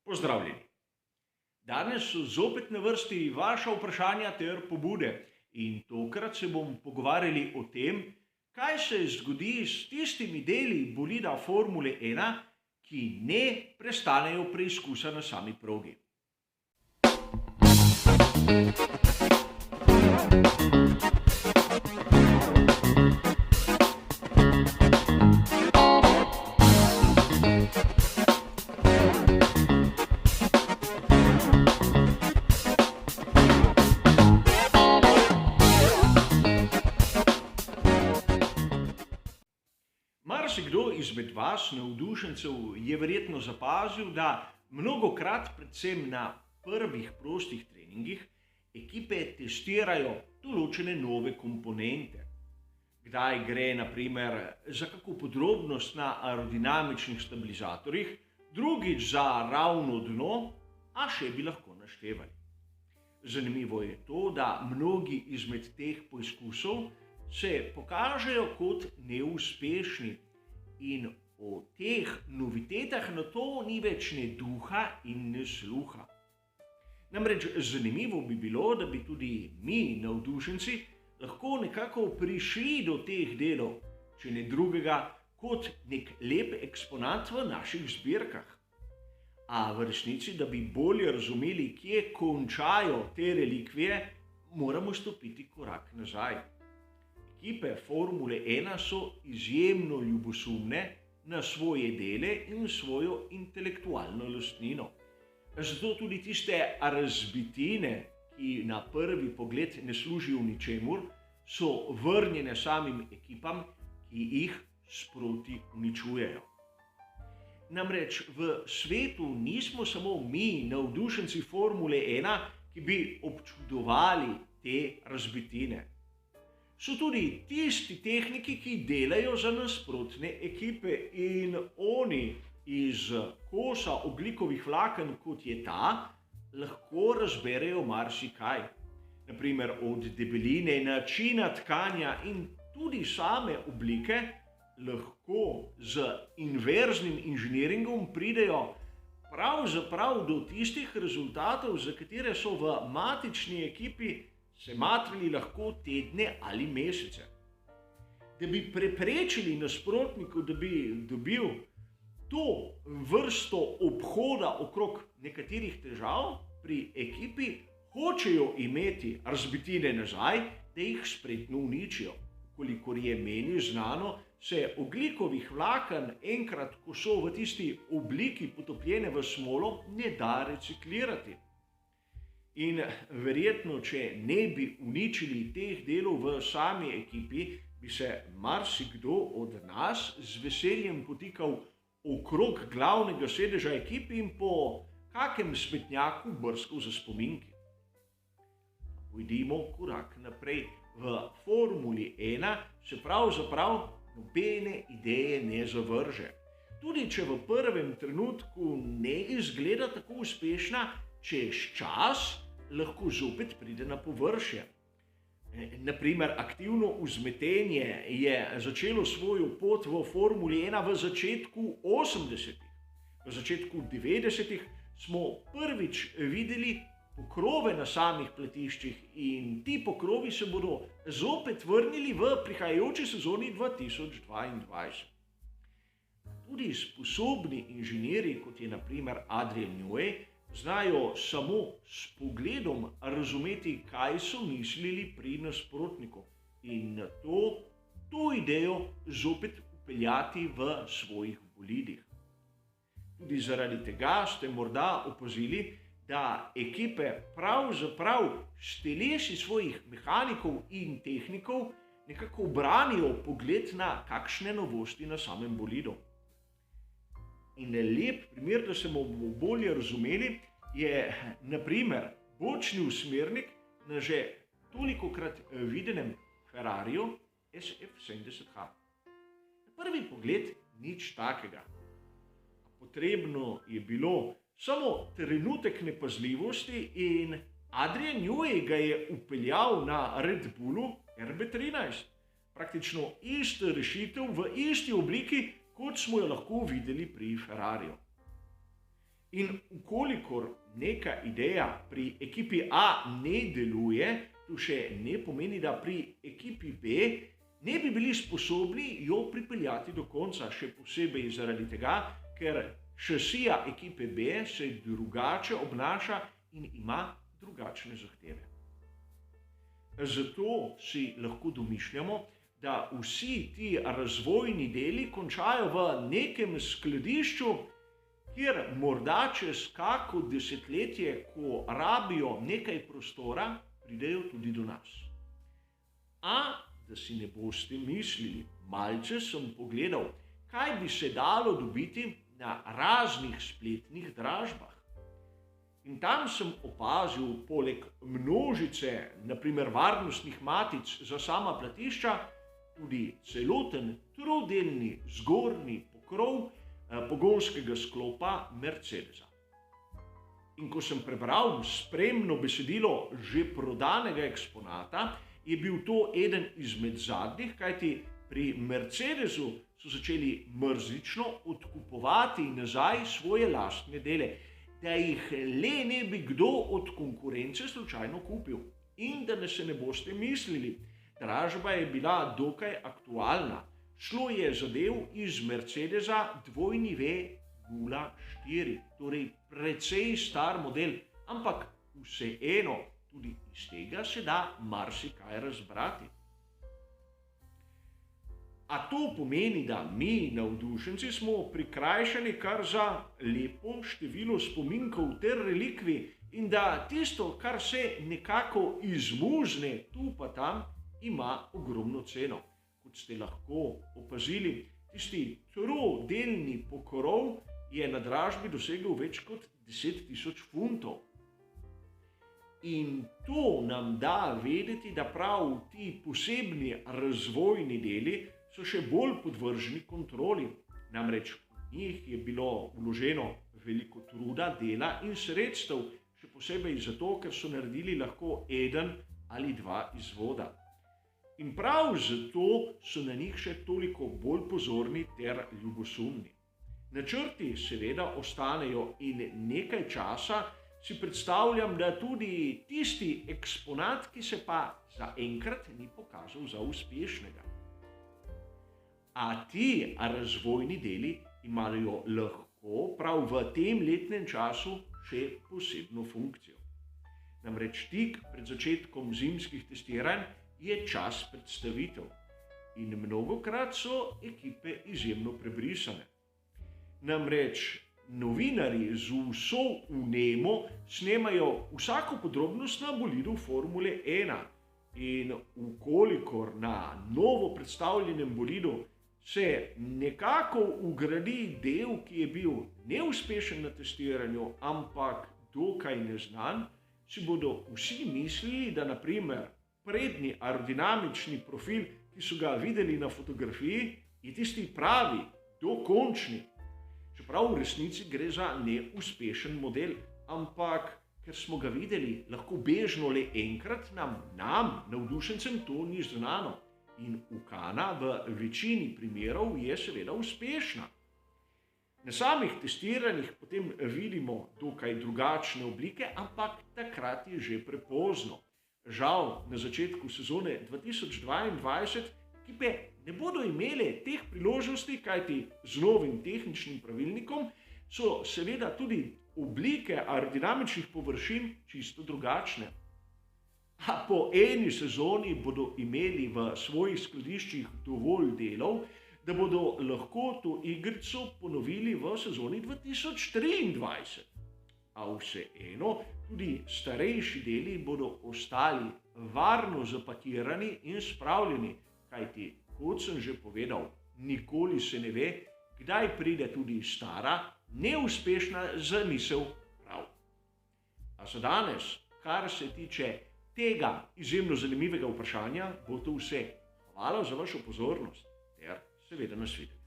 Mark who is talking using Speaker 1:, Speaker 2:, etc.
Speaker 1: Pozdravljeni. Danes so zopet na vrsti vaša vprašanja ter pobude in tokrat se bomo pogovarjali o tem, kaj se zgodi s tistimi deli bolida Formule 1, ki ne prestanejo preizkusa na sami progi. Marsikdo izmed vas, navdušencev, je verjetno zapazil, da mnogokrat, predvsem na prvih prostih treningih, ekipe testirajo določene nove komponente. Kdaj gre naprimer za kako podrobnost na aerodinamičnih stabilizatorjih, drugič za ravno dno, a še bi lahko naštevali. Zanimivo je to, da mnogi izmed teh poizkusov se pokažejo kot neuspešni in o teh novitetah na to ni več ne duha in ne sluha. Namreč zanimivo bi bilo, da bi tudi mi, navdušenci, lahko nekako prišli do teh delov, če ne drugega, kot nek lep eksponat v naših zbirkah. A v resnici, da bi bolje razumeli, kje končajo te relikvije, moramo stopiti korak nazaj. Ekipe Formule 1 so izjemno ljubosumne na svoje dele in svojo intelektualno lastnino. Zato tudi tiste razbitine, ki na prvi pogled ne služijo ničemur, so vrnjene samim ekipam, ki jih sproti uničujejo. Namreč v svetu nismo samo mi, navdušenci Formule 1, ki bi občudovali te razbitine. So tudi tisti tehniki, ki delajo za nasprotne ekipe in oni iz kosa ogljikovih vlaken, kot je ta, lahko razberejo marsikaj. Naprimer od debeline, načina tkanja in tudi same oblike lahko z inverznim inženiringom pridejo pravzaprav do tistih rezultatov, za katere so v matični ekipi se matrali lahko tedne ali mesece. Da bi preprečili nasprotniku, da bi dobil to vrsto obhoda okrog nekaterih težav pri ekipi, hočejo imeti razbitine nazaj, da jih spretno uničijo. Kolikor je meni znano, se ogljikovih vlaken enkrat, ko so v tisti obliki potopljene v smolo, ne da reciklirati. In verjetno, če ne bi uničili teh delov v sami ekipi, bi se marsikdo od nas z veseljem potikal okrog glavnega sedeža ekipe in po kakem smetnjaku brskal za spominki. Pojdimo korak naprej. V Formuli 1 se pravzaprav nobene ideje ne zavrže. Tudi če v prvem trenutku ne izgleda tako uspešna, čez čas lahko zopet pride na površje. Naprimer, aktivno vzmetenje je začelo svojo pot v Formuli 1 v začetku 80-ih. V začetku 90-ih smo prvič videli pokrove na samih platiščih in ti pokrovi se bodo zopet vrnili v prihajajoči sezoni 2022. Tudi sposobni inženirji, kot je naprimer Adrian Newey, znajo samo s pogledom razumeti, kaj so mislili pri nasprotniku in to idejo zopet vpeljati v svojih bolidih. Tudi zaradi tega ste morda opazili, da ekipe pravzaprav s telesi svojih mehanikov in tehnikov nekako branijo pogled na kakšne novosti na samem bolidu. In lep primer, da se bomo bolje razumeli, je naprimer bočni usmernik na že tolikokrat videnem Ferrariju SF70H. Na prvi pogled nič takega. Potrebno je bilo samo trenutek nepazljivosti in Adrian Newey ga je vpeljal na Red Bullu RB13. Praktično ista rešitev v isti obliki, kot smo jo lahko videli pri Ferrariju. In ukolikor neka ideja pri ekipi A ne deluje, to še ne pomeni, da pri ekipi B ne bi bili sposobni jo pripeljati do konca, še posebej zaradi tega, ker šasija ekipe B se drugače obnaša in ima drugačne zahteve. Zato si lahko domišljamo, da vsi ti razvojni deli končajo v nekem skladišču, kjer morda čez kako desetletje, ko rabijo nekaj prostora, pridejo tudi do nas. A da si ne boste mislili, malce sem pogledal, kaj bi se dalo dobiti na raznih spletnih dražbah. In tam sem opazil poleg množice, naprimer varnostnih matic za sama platišča, tudi celoten trodelni zgornji pokrov pogonskega sklopa Mercedesa. In ko sem prebral spremno besedilo že prodanega eksponata, je bil to eden izmed zadnjih, kajti pri Mercedesu so začeli mrzlično odkupovati nazaj svoje lastne dele, da jih le ne bi kdo od konkurence slučajno kupil. In da ne se ne boste mislili, dražba je bila dokaj aktualna. Šlo je zadev iz Mercedesa 2V04, torej precej star model, ampak vseeno tudi iz tega se da marsikaj razbrati. A to pomeni, da mi, navdušenci, smo prikrajšani kar za lepo število spominkov ter relikvij in da tisto, kar se nekako izmuzne tu pa tam, ima ogromno ceno. Kot ste lahko opazili, tisti trodelni pokrov je na dražbi dosegel več kot 10.000 funtov. In to nam da vedeti, da prav ti posebni razvojni deli so še bolj podvrženi kontroli. Namreč v njih je bilo vloženo veliko truda, dela in sredstev, še posebej zato, ker so naredili lahko eden ali dva izvoda. In prav zato so na njih še toliko bolj pozorni ter ljubosumni. Načrti seveda ostanejo in nekaj časa si predstavljam, da tudi tisti eksponat, ki se pa zaenkrat ni pokazal za uspešnega. A ti razvojni deli imajo lahko prav v tem letnem času še posebno funkcijo. Namreč tik pred začetkom zimskih testiranj je čas predstavitev in mnogokrat so ekipe izjemno prebrisane. Namreč novinarji z vso vnemo snemajo vsako podrobnost na bolidu Formule 1 in ukolikor na novo predstavljenem bolidu se nekako ugradi del, ki je bil neuspešen na testiranju, ampak dokaj neznan, si bodo vsi mislili, da naprimer prednji aerodinamični profil, ki so ga videli na fotografiji, je tisti pravi, dokončni. Čeprav v resnici gre za neuspešen model, ampak ker smo ga videli lahko bežno le enkrat, nam, navdušencem, to ni znano. In ukana v večini primerov je seveda uspešna. Na samih testiranjih potem vidimo dokaj drugačne oblike, ampak takrat je že prepozno. Žal, na začetku sezone 2022 ekipe ne bodo imele teh priložnosti, kajti z novim tehničnim pravilnikom so seveda tudi oblike aerodinamičnih površin čisto drugačne. A po eni sezoni bodo imeli v svojih skladiščih dovolj delov, da bodo lahko to igrico ponovili v sezoni 2023. A vseeno, tudi starejši deli bodo ostali varno zapakirani in spravljeni, kajti, kot sem že povedal, nikoli se ne ve, kdaj pride tudi stara, neuspešna zamisel prav. A za danes, kar se tiče tega izjemno zanimivega vprašanja, bo to vse. Hvala za vašo pozornost ter seveda nasvidenje.